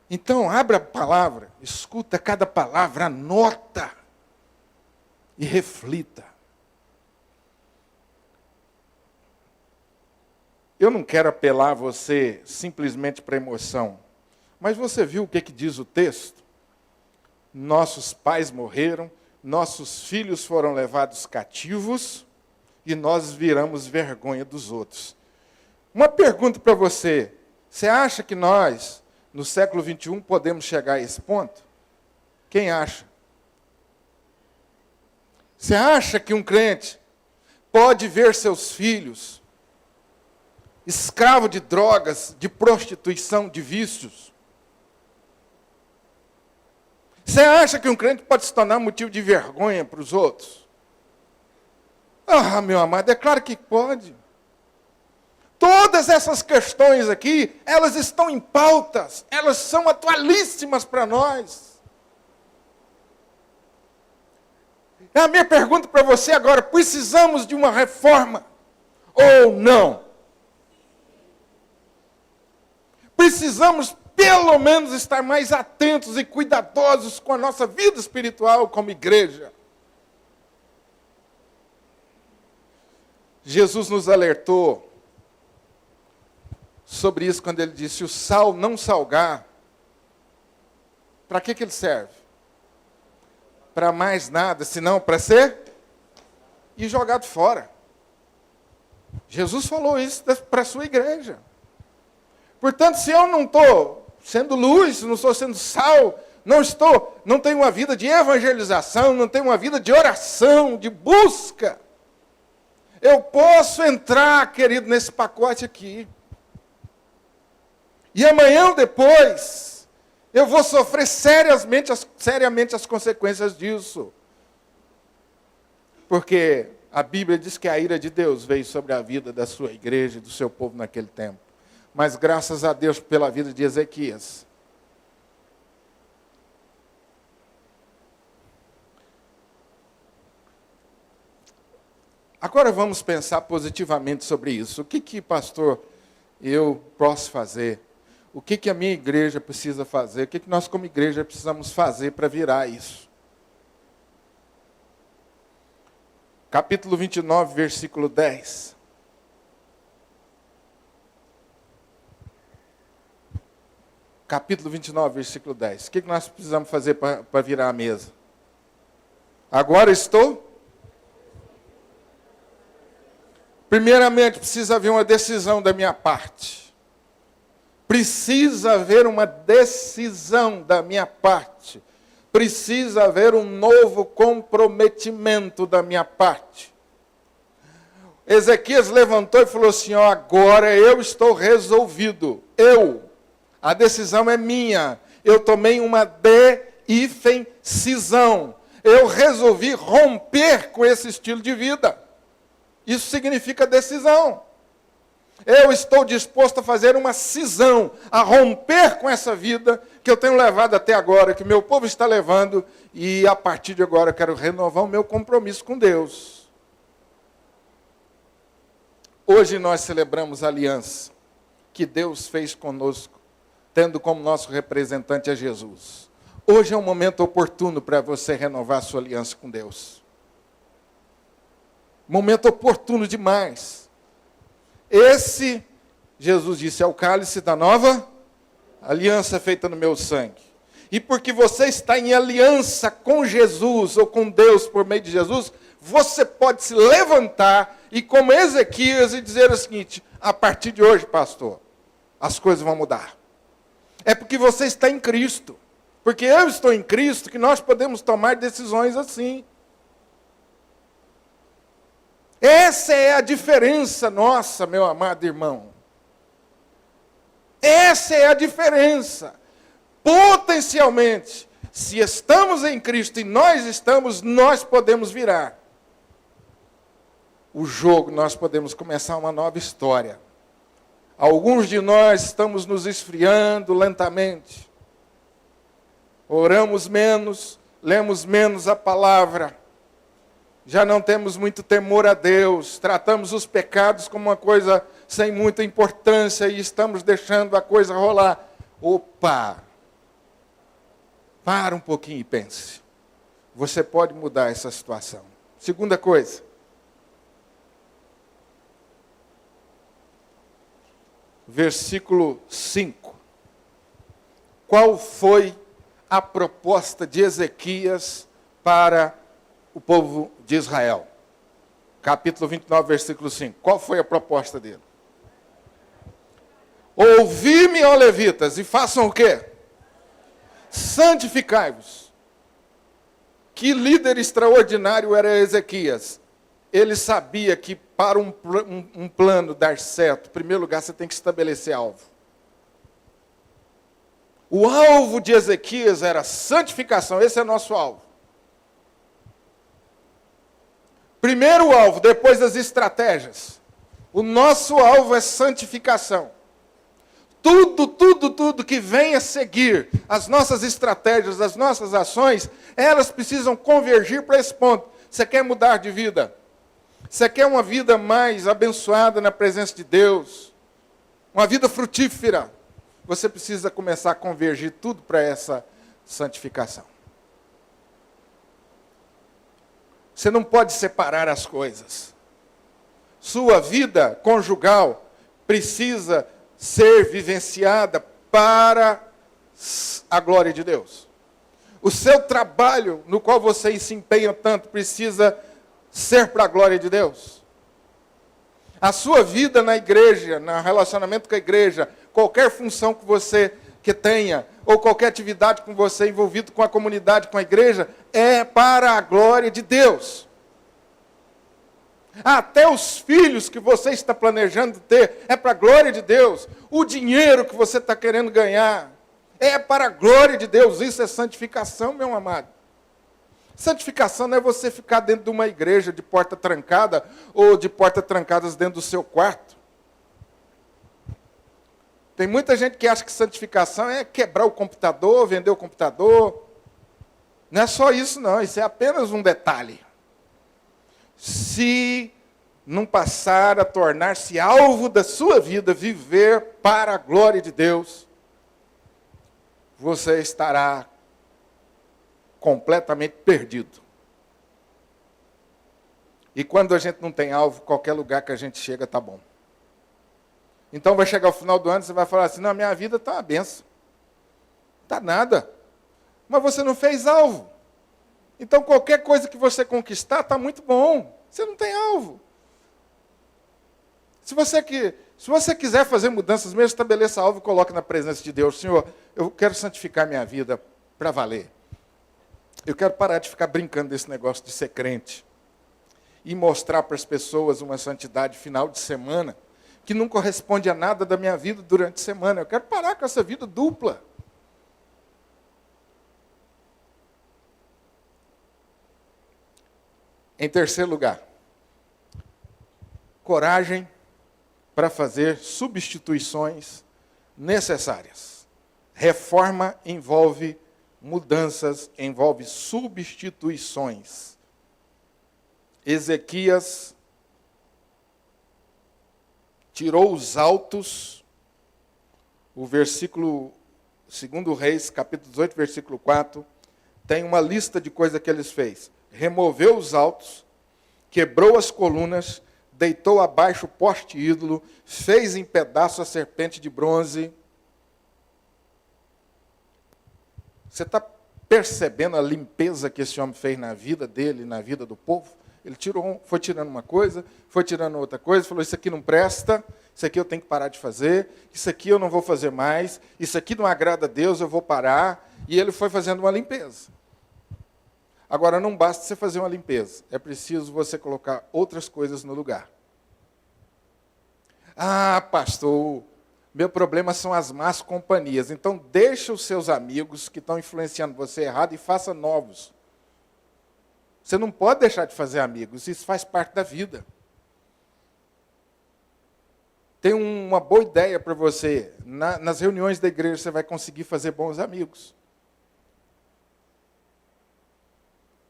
Então, abra a palavra, escuta cada palavra, anota e reflita. Eu não quero apelar a você simplesmente para emoção, mas você viu o que diz o texto? Nossos pais morreram, nossos filhos foram levados cativos e nós viramos vergonha dos outros. Uma pergunta para você: você acha que nós, no século 21, podemos chegar a esse ponto? Quem acha? Você acha que um crente pode ver seus filhos escravo de drogas, de prostituição, de vícios? Você acha que um crente pode se tornar motivo de vergonha para os outros? Ah, meu amado, é claro que pode. Todas essas questões aqui, elas estão em pautas, elas são atualíssimas para nós. A minha pergunta para você agora: precisamos de uma reforma ou não? Precisamos, pelo menos, estar mais atentos e cuidadosos com a nossa vida espiritual como igreja. Jesus nos alertou sobre isso quando ele disse: o sal não salgar, para que ele serve? Para mais nada, senão para ser e jogado fora. Jesus falou isso para a sua igreja. Portanto, se eu não estou sendo luz, não estou sendo sal, não tenho uma vida de evangelização, não tenho uma vida de oração, de busca, eu posso entrar, querido, nesse pacote aqui. E amanhã ou depois, eu vou sofrer seriamente as consequências disso. Porque a Bíblia diz que a ira de Deus veio sobre a vida da sua igreja e do seu povo naquele tempo. Mas graças a Deus pela vida de Ezequias. Agora vamos pensar positivamente sobre isso. O que, pastor, eu posso fazer? O que a minha igreja precisa fazer? O que nós, como igreja, precisamos fazer para virar isso? Capítulo 29, versículo 10. Capítulo 29, versículo 10. O que nós precisamos fazer para virar a mesa? Agora estou... Primeiramente, precisa haver uma decisão da minha parte. Precisa haver uma decisão da minha parte. Precisa haver um novo comprometimento da minha parte. Ezequias levantou e falou assim: ó, agora eu estou resolvido. A decisão é minha. Eu tomei uma decisão. Eu resolvi romper com esse estilo de vida. Isso significa decisão. Eu estou disposto a fazer uma cisão, a romper com essa vida que eu tenho levado até agora, que meu povo está levando, e a partir de agora eu quero renovar o meu compromisso com Deus. Hoje nós celebramos a aliança que Deus fez conosco, tendo como nosso representante a Jesus. Hoje é um momento oportuno para você renovar a sua aliança com Deus. Momento oportuno demais. Esse, Jesus disse, é o cálice da nova aliança feita no meu sangue. E porque você está em aliança com Jesus, ou com Deus por meio de Jesus, você pode se levantar e, como Ezequias, e dizer o seguinte: a partir de hoje, pastor, as coisas vão mudar. É porque você está em Cristo. Porque eu estou em Cristo que nós podemos tomar decisões assim. Essa é a diferença nossa, meu amado irmão. Essa é a diferença. Potencialmente, se estamos em Cristo e nós podemos virar o jogo, nós podemos começar uma nova história. Alguns de nós estamos nos esfriando lentamente. Oramos menos, lemos menos a palavra. Já não temos muito temor a Deus, tratamos os pecados como uma coisa sem muita importância e estamos deixando a coisa rolar. Opa! Para um pouquinho e pense. Você pode mudar essa situação. Segunda coisa. versículo 5. Qual foi a proposta de Ezequias para o povo de Israel? Capítulo 29, versículo 5. Qual foi a proposta dele? Ouvi-me, ó levitas, e façam o quê? Santificai-vos. Que líder extraordinário era Ezequias. Ele sabia que para um plano dar certo, em primeiro lugar você tem que estabelecer alvo. O alvo de Ezequias era santificação, esse é nosso alvo. Primeiro alvo, depois das estratégias. O nosso alvo é santificação. Tudo que vem a seguir, as nossas estratégias, as nossas ações, elas precisam convergir para esse ponto. Você quer mudar de vida? Você quer uma vida mais abençoada na presença de Deus? Uma vida frutífera? Você precisa começar a convergir tudo para essa santificação. Você não pode separar as coisas. Sua vida conjugal precisa ser vivenciada para a glória de Deus. O seu trabalho, no qual você se empenha tanto, precisa ser para a glória de Deus. A sua vida na igreja, no relacionamento com a igreja, qualquer função que você tenha, ou qualquer atividade com você envolvido com a comunidade, com a igreja, é para a glória de Deus. Até os filhos que você está planejando ter, é para a glória de Deus. O dinheiro que você está querendo ganhar, é para a glória de Deus. Isso é santificação, meu amado. Santificação não é você ficar dentro de uma igreja de porta trancada, ou de portas trancadas dentro do seu quarto. Tem muita gente que acha que santificação é quebrar o computador, vender o computador. Não é só isso, não. Isso é apenas um detalhe. Se não passar a tornar-se alvo da sua vida, viver para a glória de Deus, você estará completamente perdido. E quando a gente não tem alvo, qualquer lugar que a gente chega está bom. Então vai chegar o final do ano e você vai falar assim, não, minha vida está uma benção. Está nada. Mas você não fez alvo. Então qualquer coisa que você conquistar está muito bom. Você não tem alvo. Se você quiser fazer mudanças, mesmo estabeleça alvo e coloque na presença de Deus. Senhor, eu quero santificar minha vida para valer. Eu quero parar de ficar brincando desse negócio de ser crente. E mostrar para as pessoas uma santidade final de semana que não corresponde a nada da minha vida durante a semana. Eu quero parar com essa vida dupla. Em terceiro lugar, coragem para fazer substituições necessárias. Reforma envolve mudanças, envolve substituições. Ezequias tirou os altos, o versículo 2 Reis, capítulo 18, versículo 4, tem uma lista de coisas que ele fez. Removeu os altos, quebrou as colunas, deitou abaixo o poste ídolo, fez em pedaço a serpente de bronze. Você está percebendo a limpeza que esse homem fez na vida dele, na vida do povo? Ele foi tirando uma coisa, foi tirando outra coisa, falou, isso aqui não presta, isso aqui eu tenho que parar de fazer, isso aqui eu não vou fazer mais, isso aqui não agrada a Deus, eu vou parar. E ele foi fazendo uma limpeza. Agora, não basta você fazer uma limpeza, é preciso você colocar outras coisas no lugar. Ah, pastor, meu problema são as más companhias. Então, deixa os seus amigos que estão influenciando você errado e faça novos. Você não pode deixar de fazer amigos, isso faz parte da vida. Tem uma boa ideia para você. Nas reuniões da igreja você vai conseguir fazer bons amigos.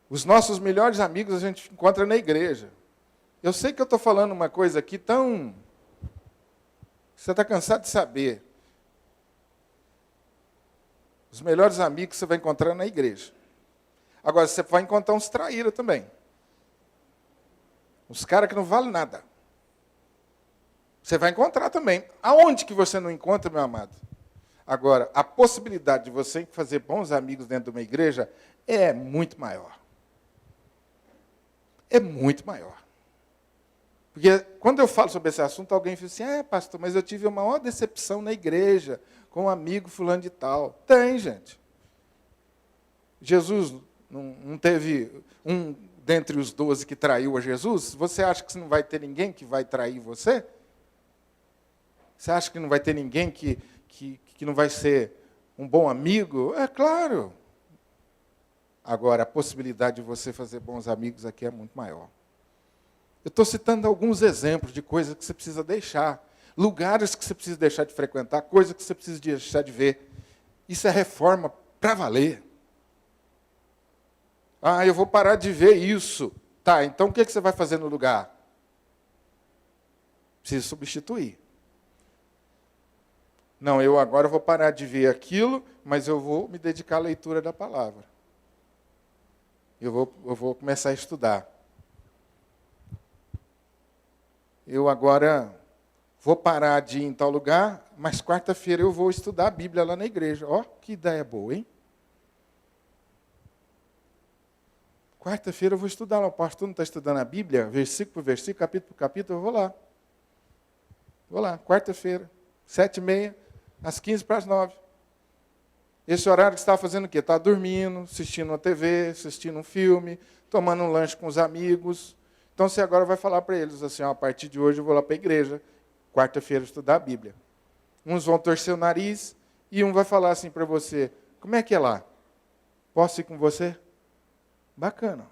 Os nossos melhores amigos a gente encontra na igreja. Eu sei que eu estou falando uma coisa aqui tão... Você está cansado de saber. Os melhores amigos você vai encontrar na igreja. Agora, você vai encontrar uns traíra também. Uns caras que não valem nada. Você vai encontrar também. Aonde que você não encontra, meu amado? Agora, a possibilidade de você fazer bons amigos dentro de uma igreja é muito maior. É muito maior. Porque quando eu falo sobre esse assunto, alguém fala assim, pastor, mas eu tive uma maior decepção na igreja, com um amigo fulano de tal. Tem, gente. Jesus não teve um dentre os 12 que traiu a Jesus? Você acha que não vai ter ninguém que vai trair você? Você acha que não vai ter ninguém que não vai ser um bom amigo? É claro. Agora, a possibilidade de você fazer bons amigos aqui é muito maior. Eu estou citando alguns exemplos de coisas que você precisa deixar. Lugares que você precisa deixar de frequentar, coisas que você precisa deixar de ver. Isso é reforma para valer. Eu vou parar de ver isso. Tá, então o que você vai fazer no lugar? Precisa substituir. Não, eu agora vou parar de ver aquilo, mas eu vou me dedicar à leitura da palavra. Eu vou começar a estudar. Eu agora vou parar de ir em tal lugar, mas quarta-feira eu vou estudar a Bíblia lá na igreja. Ó, que ideia boa, hein? Quarta-feira eu vou estudar lá. O pastor não está estudando a Bíblia, versículo por versículo, capítulo por capítulo, eu vou lá. Vou lá, quarta-feira, 7h30, às 8h45. Esse horário que você estava fazendo o quê? Estava dormindo, assistindo uma TV, assistindo um filme, tomando um lanche com os amigos. Então você agora vai falar para eles assim, a partir de hoje eu vou lá para a igreja, quarta-feira estudar a Bíblia. Uns vão torcer o nariz e um vai falar assim para você, como é que é lá? Posso ir com você? Bacana.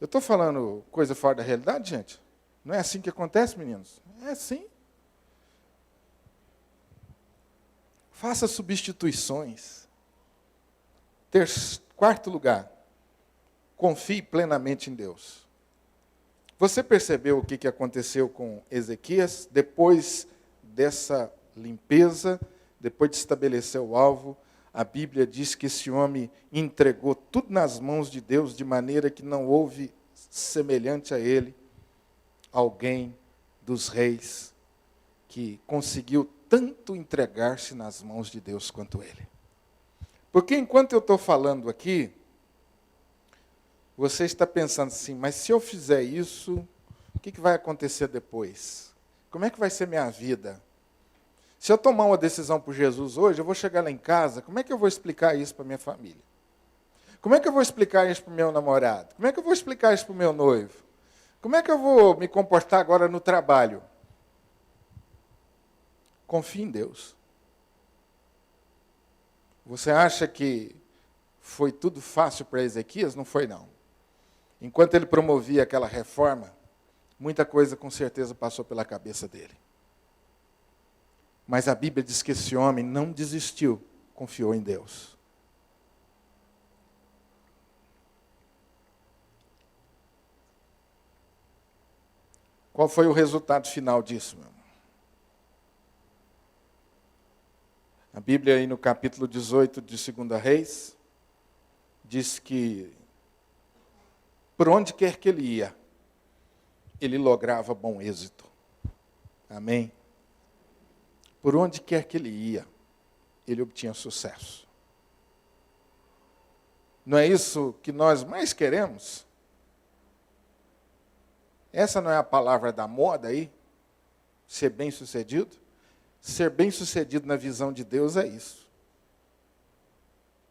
Eu estou falando coisa fora da realidade, gente? Não é assim que acontece, meninos? É assim. Faça substituições. Quarto lugar, confie plenamente em Deus. Você percebeu o que aconteceu com Ezequias? Depois dessa limpeza, depois de estabelecer o alvo, a Bíblia diz que esse homem entregou tudo nas mãos de Deus, de maneira que não houve semelhante a ele alguém dos reis que conseguiu tanto entregar-se nas mãos de Deus quanto ele. Porque enquanto eu estou falando aqui, você está pensando assim, mas se eu fizer isso, o que vai acontecer depois? Como é que vai ser minha vida? Se eu tomar uma decisão por Jesus hoje, eu vou chegar lá em casa, como é que eu vou explicar isso para minha família? Como é que eu vou explicar isso para o meu namorado? Como é que eu vou explicar isso para o meu noivo? Como é que eu vou me comportar agora no trabalho? Confie em Deus. Você acha que foi tudo fácil para Ezequias? Não foi, não. Enquanto ele promovia aquela reforma, muita coisa com certeza passou pela cabeça dele. Mas a Bíblia diz que esse homem não desistiu, confiou em Deus. Qual foi o resultado final disso, meu irmão? A Bíblia, aí no capítulo 18 de 2 Reis, diz que, por onde quer que ele ia, ele lograva bom êxito. Amém? Por onde quer que ele ia, ele obtinha sucesso. Não é isso que nós mais queremos? Essa não é a palavra da moda aí? Ser bem-sucedido? Ser bem-sucedido na visão de Deus é isso.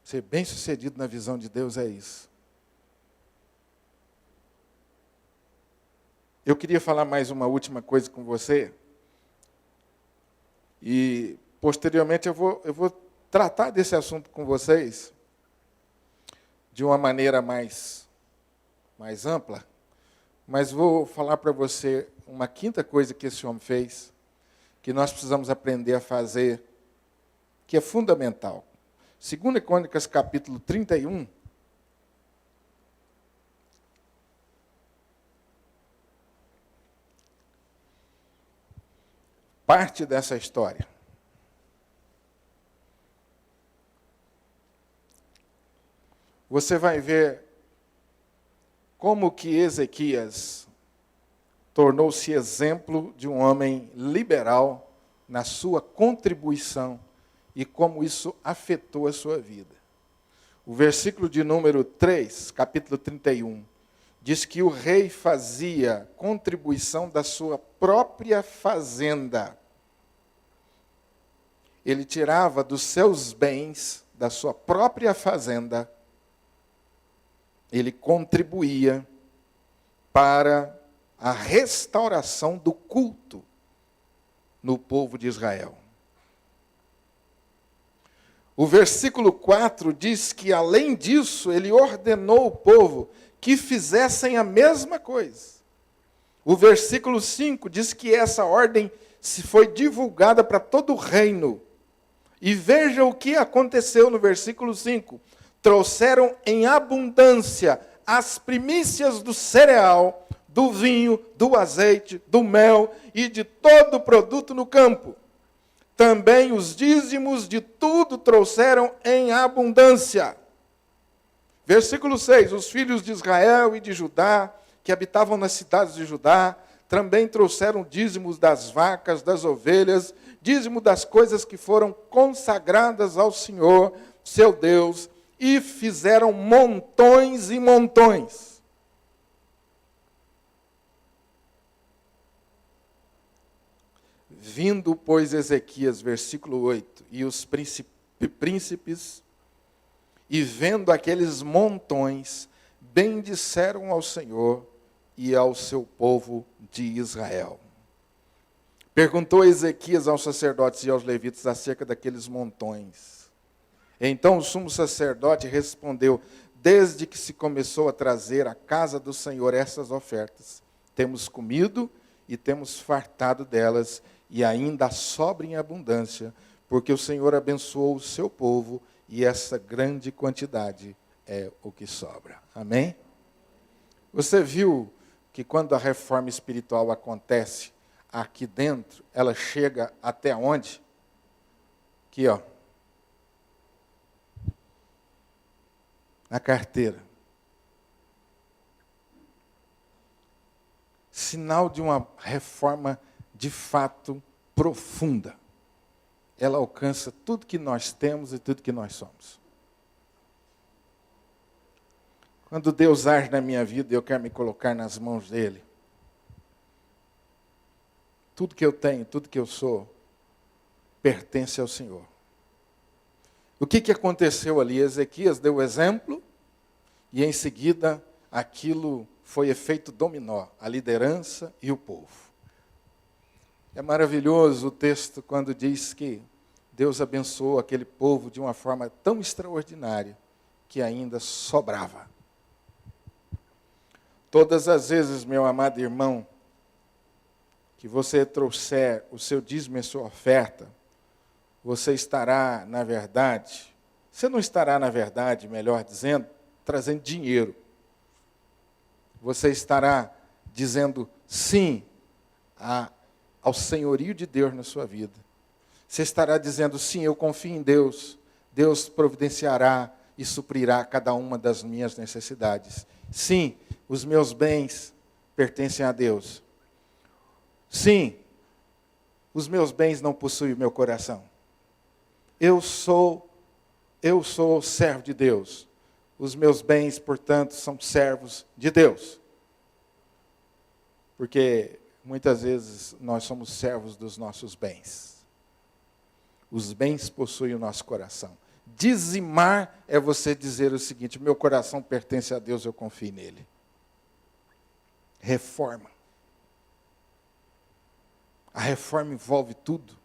Ser bem-sucedido na visão de Deus é isso. Eu queria falar mais uma última coisa com você. E, posteriormente, eu vou tratar desse assunto com vocês de uma maneira mais ampla. Mas vou falar para você uma quinta coisa que esse homem fez, que nós precisamos aprender a fazer, que é fundamental. 2 Crônicas, capítulo 31. Parte dessa história. Você vai ver como que Ezequias tornou-se exemplo de um homem liberal na sua contribuição e como isso afetou a sua vida. O versículo de número 3, capítulo 31, diz que o rei fazia contribuição da sua própria fazenda. Ele tirava dos seus bens, da sua própria fazenda, ele contribuía para a restauração do culto no povo de Israel. O versículo 4 diz que, além disso, ele ordenou o povo que fizessem a mesma coisa. O versículo 5 diz que essa ordem se foi divulgada para todo o reino. E veja o que aconteceu no versículo 5. Trouxeram em abundância as primícias do cereal, do vinho, do azeite, do mel e de todo o produto no campo. Também os dízimos de tudo trouxeram em abundância. Versículo 6. Os filhos de Israel e de Judá, que habitavam nas cidades de Judá, também trouxeram dízimos das vacas, das ovelhas, dízimo das coisas que foram consagradas ao Senhor, seu Deus, e fizeram montões e montões. Vindo, pois, Ezequias, versículo 8, e os príncipes, e vendo aqueles montões, bendisseram ao Senhor e ao seu povo de Israel. Perguntou Ezequias aos sacerdotes e aos levitas acerca daqueles montões. Então o sumo sacerdote respondeu: desde que se começou a trazer à casa do Senhor essas ofertas, temos comido e temos fartado delas, e ainda sobra em abundância, porque o Senhor abençoou o seu povo, e essa grande quantidade é o que sobra. Amém? Você viu que quando a reforma espiritual acontece aqui dentro, ela chega até onde? Aqui, ó. Na carteira. Sinal de uma reforma de fato profunda. Ela alcança tudo que nós temos e tudo que nós somos. Quando Deus age na minha vida, eu quero me colocar nas mãos dele. Tudo que eu tenho, tudo que eu sou, pertence ao Senhor. O que aconteceu ali? Ezequias deu o exemplo, e em seguida aquilo foi efeito dominó, a liderança e o povo. É maravilhoso o texto quando diz que Deus abençoou aquele povo de uma forma tão extraordinária que ainda sobrava. Todas as vezes, meu amado irmão, que você trouxer o seu dízimo e a sua oferta, você estará, na verdade, você não estará, na verdade, melhor dizendo, trazendo dinheiro. Você estará dizendo sim ao senhorio de Deus na sua vida. Você estará dizendo sim, eu confio em Deus. Deus providenciará e suprirá cada uma das minhas necessidades. Sim, os meus bens pertencem a Deus. Sim, os meus bens não possuem o meu coração. Eu sou servo de Deus. Os meus bens, portanto, são servos de Deus. Porque muitas vezes nós somos servos dos nossos bens. Os bens possuem o nosso coração. Dizimar é você dizer o seguinte: meu coração pertence a Deus, eu confio nele. Reforma. A reforma envolve tudo.